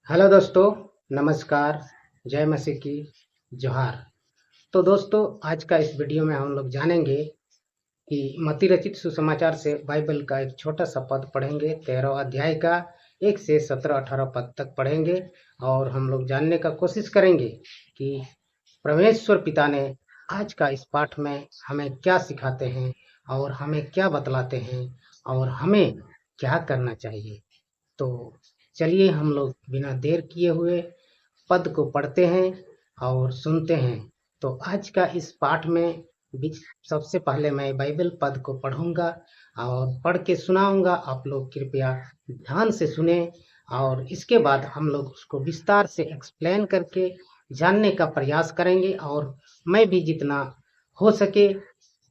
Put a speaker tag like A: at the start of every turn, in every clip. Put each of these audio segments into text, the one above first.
A: Hello दोस्तों, नमस्कार, जय मसीह की, जोहार। तो दोस्तों, आज का इस वीडियो में हम लोग जानेंगे कि मत्ती रचित सुसमाचार से बाइबल का एक छोटा सा पद पढ़ेंगे। 13 अध्याय का 1 से 17-18 पद तक पढ़ेंगे और हम लोग जानने का कोशिश करेंगे कि परमेश्वर पिता ने आज का इस पाठ में हमें क्या सिखाते हैं और हमें क्या बतलाते हैं और हमें क्या करना चाहिए। तो चलिए हम लोग बिना देर किए हुए पद को पढ़ते हैं और सुनते हैं। तो आज का इस पाठ में सबसे पहले मैं बाइबल पद को पढ़ूंगा और पढ़ के सुनाऊंगा। आप लोग कृपया ध्यान से सुने और इसके बाद हम लोग उसको विस्तार से एक्सप्लेन करके जानने का प्रयास करेंगे और मैं भी जितना हो सके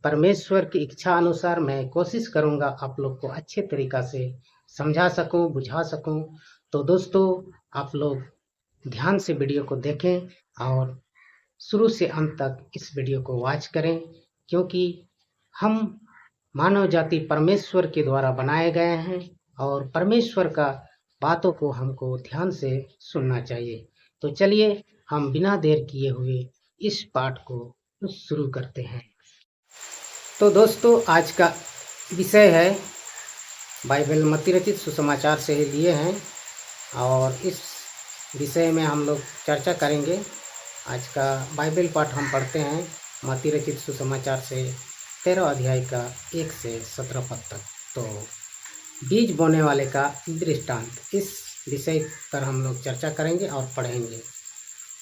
A: परमेश्वर की इच्छा अनुसार मैं कोशिश करूंगा आप लोग को अच्छे तरीका से समझा सकूं, बुझा सकूं। तो दोस्तों, आप लोग ध्यान से वीडियो को देखें और शुरू से अंत तक इस वीडियो को वॉच करें, क्योंकि हम मानव जाति परमेश्वर के द्वारा बनाए गए हैं और परमेश्वर का बातों को हमको ध्यान से सुनना चाहिए। तो चलिए हम बिना देर किए हुए इस पाठ को शुरू करते हैं। तो दोस्तों, आज का विषय है बाइबल मत्ती रचित सुसमाचार से ही लिए हैं और इस विषय में हम लोग चर्चा करेंगे। आज का बाइबल पाठ हम पढ़ते हैं मत्ती रचित सुसमाचार से 13 अध्याय का 1 से 17 पद तक। तो बीज बोने वाले का दृष्टांत, इस विषय पर हम लोग चर्चा करेंगे और पढ़ेंगे।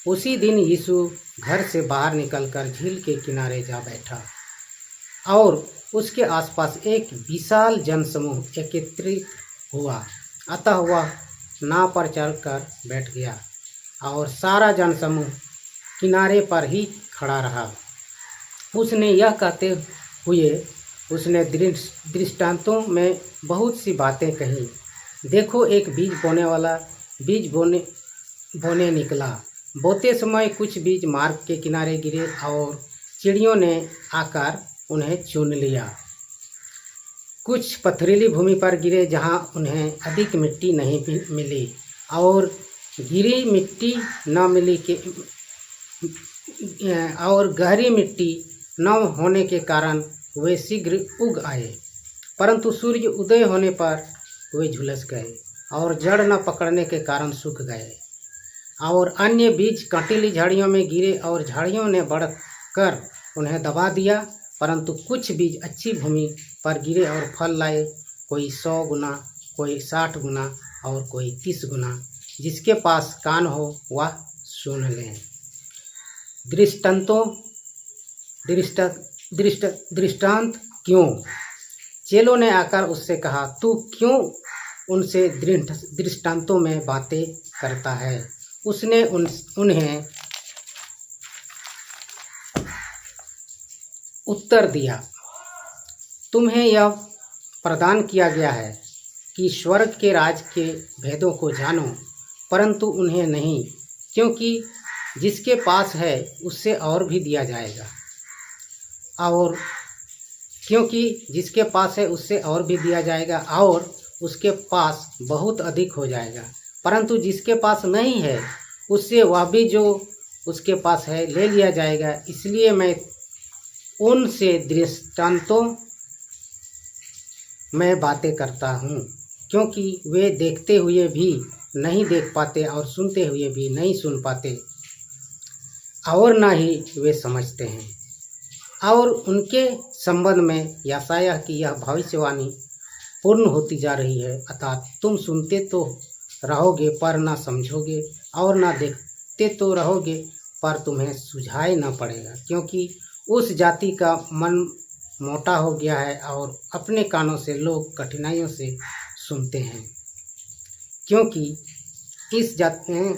A: उसी दिन यीशु घर से बाहर निकलकर झील के किनारे जा बैठा और उसके आसपास एक विशाल जनसमूह एकत्रित हुआ। अतः वह नाव पर चढ़कर बैठ गया और सारा जनसमूह किनारे पर ही खड़ा रहा। उसने यह कहते हुए उसने दृष्टांतों में बहुत सी बातें कही। देखो, एक बीज बोने वाला बीज बोने निकला। बोते समय कुछ बीज मार्ग के किनारे गिरे और चिड़ियों ने आकर उन्हें चुन लिया। कुछ पथरीली भूमि पर गिरे जहां उन्हें अधिक मिट्टी नहीं मिली और गिरी मिट्टी न मिली के और गहरी मिट्टी न होने के कारण वे शीघ्र उग आए, परंतु सूर्य उदय होने पर वे झुलस गए और जड़ न पकड़ने के कारण सूख गए। और अन्य बीज कंटीली झाड़ियों में गिरे और झाड़ियों ने बढ़कर उन्हें दबा दिया, परंतु कुछ बीज अच्छी भूमि पर गिरे और फल लाए, कोई 100 गुना, कोई 60 गुना और कोई 30 गुना। जिसके पास कान हो वह सुन लें। दृष्टांत क्यों? चेलों ने आकर उससे कहा, तू क्यों उनसे दृष्टांतों में बातें करता है? उसने उन्हें उत्तर दिया, तुम्हें यह प्रदान किया गया है कि स्वर्ग के राज के भेदों को जानो, परंतु उन्हें नहीं, क्योंकि जिसके पास है उससे और भी दिया जाएगा और उसके पास बहुत अधिक हो जाएगा। परंतु जिसके पास नहीं है उससे वह भी जो उसके पास है ले लिया जाएगा। इसलिए मैं उनसे दृष्टांतों में बातें करता हूँ, क्योंकि वे देखते हुए भी नहीं देख पाते और सुनते हुए भी नहीं सुन पाते और न ही वे समझते हैं। और उनके संबंध में यशायाह की यह भविष्यवाणी पूर्ण होती जा रही है, अर्थात तुम सुनते तो रहोगे पर न समझोगे और न देखते तो रहोगे पर तुम्हें सुझाई न पड़ेगा, क्योंकि उस जाति का मन मोटा हो गया है और अपने कानों से लोग कठिनाइयों से सुनते हैं, क्योंकि इस जाति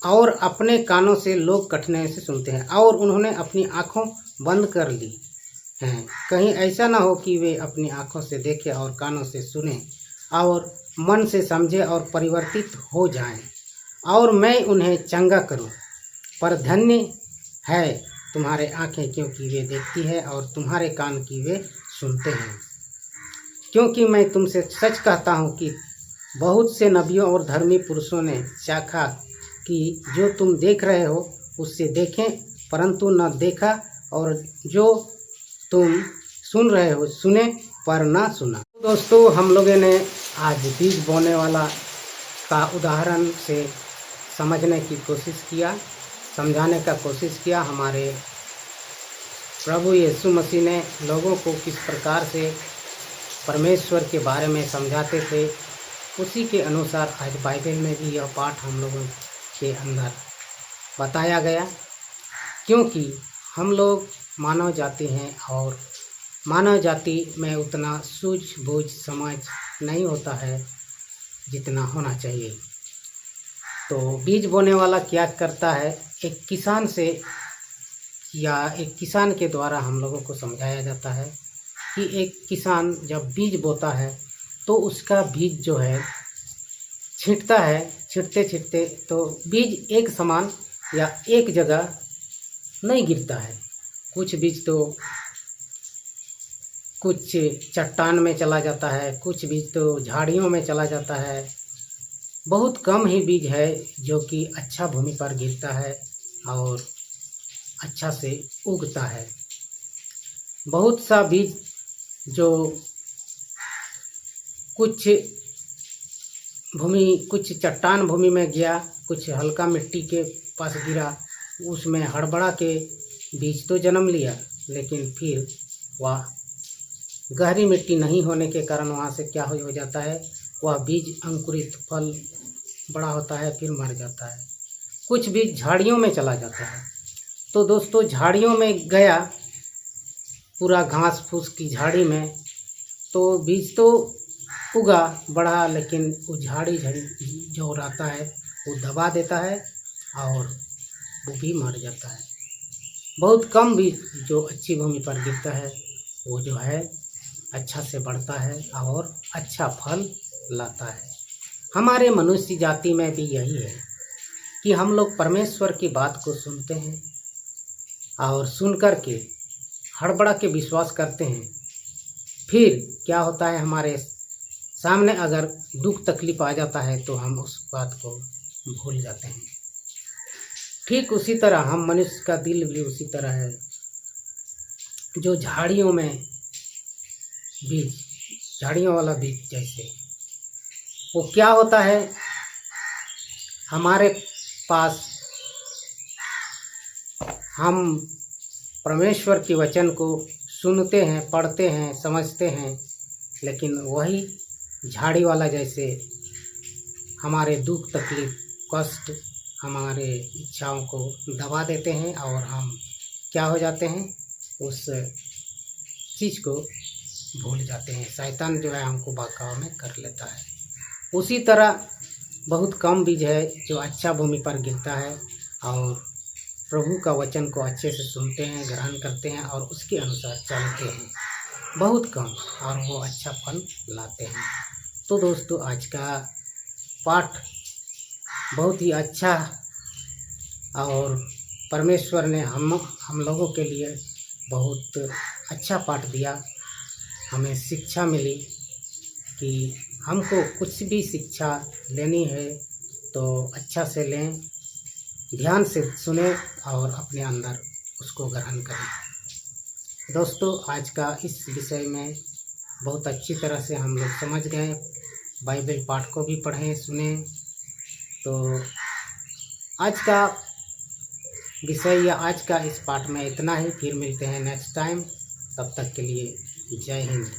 A: और अपने कानों से लोग कठिनाइयों से सुनते हैं और उन्होंने अपनी आँखों बंद कर ली हैं। कहीं ऐसा ना हो कि वे अपनी आँखों से देखें और कानों से सुने और मन से समझे और परिवर्तित हो जाएं और मैं उन्हें चंगा करूं। पर धन्य है तुम्हारे आँखें, क्योंकि वे देखती है और तुम्हारे कान की वे सुनते हैं। क्योंकि मैं तुमसे सच कहता हूँ कि बहुत से नबियों और धर्मी पुरुषों ने चाखा कि जो तुम देख रहे हो उससे देखें, परंतु न देखा, और जो तुम सुन रहे हो सुने पर ना सुना। दोस्तों, हम लोगों ने आज बीज बोने वाला का उदाहरण से समझने की कोशिश किया, समझाने का कोशिश किया। हमारे प्रभु यीशु मसीह ने लोगों को किस प्रकार से परमेश्वर के बारे में समझाते थे, उसी के अनुसार आज बाइबल में भी यह पाठ हम लोगों के अंदर बताया गया। क्योंकि हम लोग मानव जाति हैं और मानव जाति में उतना सूझबूझ समझ नहीं होता है जितना होना चाहिए। तो बीज बोने वाला क्या करता है, एक किसान से या एक किसान के द्वारा हम लोगों को समझाया जाता है कि एक किसान जब बीज बोता है तो उसका बीज जो है छिंटता है, छिंटते छिंटते तो बीज एक समान या एक जगह नहीं गिरता है। कुछ बीज तो कुछ चट्टान में चला जाता है, कुछ बीज तो झाड़ियों में चला जाता है। बहुत कम ही बीज है जो कि अच्छा भूमि पर गिरता है और अच्छा से उगता है। बहुत सा बीज जो कुछ चट्टान भूमि में गया, कुछ हल्का मिट्टी के पास गिरा, उसमें हड़बड़ा के बीज तो जन्म लिया, लेकिन फिर वह गहरी मिट्टी नहीं होने के कारण वहाँ से क्या हो जाता है, वह बीज अंकुरित फल बड़ा होता है फिर मर जाता है। कुछ बीज झाड़ियों में चला जाता है। तो दोस्तों, झाड़ियों में गया पूरा घास फूस की झाड़ी में, तो बीज तो उगा बढ़ा, लेकिन वो झाड़ी जो रहता है वो दबा देता है और वो भी मर जाता है। बहुत कम बीज जो अच्छी भूमि पर गिरता है वो जो है अच्छा से बढ़ता है और अच्छा फल लाता है। हमारे मनुष्य जाति में भी यही है कि हम लोग परमेश्वर की बात को सुनते हैं और सुन कर के हड़बड़ा के विश्वास करते हैं। फिर क्या होता है, हमारे सामने अगर दुख तकलीफ आ जाता है तो हम उस बात को भूल जाते हैं। ठीक उसी तरह हम मनुष्य का दिल भी उसी तरह है, जो झाड़ियों वाला बीज जैसे। वो क्या होता है, हमारे पास हम परमेश्वर के वचन को सुनते हैं, पढ़ते हैं, समझते हैं, लेकिन वही झाड़ी वाला जैसे हमारे दुख तकलीफ कष्ट हमारे इच्छाओं को दबा देते हैं और हम क्या हो जाते हैं, उस चीज़ को भूल जाते हैं। शैतान जो है हमको बहकाव में कर लेता है। उसी तरह बहुत कम बीज है जो अच्छा भूमि पर गिरता है और प्रभु का वचन को अच्छे से सुनते हैं, ग्रहण करते हैं और उसके अनुसार चलते हैं। बहुत कम, और वो अच्छा फल लाते हैं। तो दोस्तों, आज का पाठ बहुत ही अच्छा और परमेश्वर ने हम लोगों के लिए बहुत अच्छा पाठ दिया। हमें शिक्षा मिली कि हमको कुछ भी शिक्षा लेनी है तो अच्छा से लें, ध्यान से सुने और अपने अंदर उसको ग्रहण करें। दोस्तों, आज का इस विषय में बहुत अच्छी तरह से हम लोग समझ गए। बाइबल पाठ को भी पढ़ें, सुने। तो आज का विषय या आज का इस पाठ में इतना ही। फिर मिलते हैं नेक्स्ट टाइम। तब तक के लिए जय हिंद।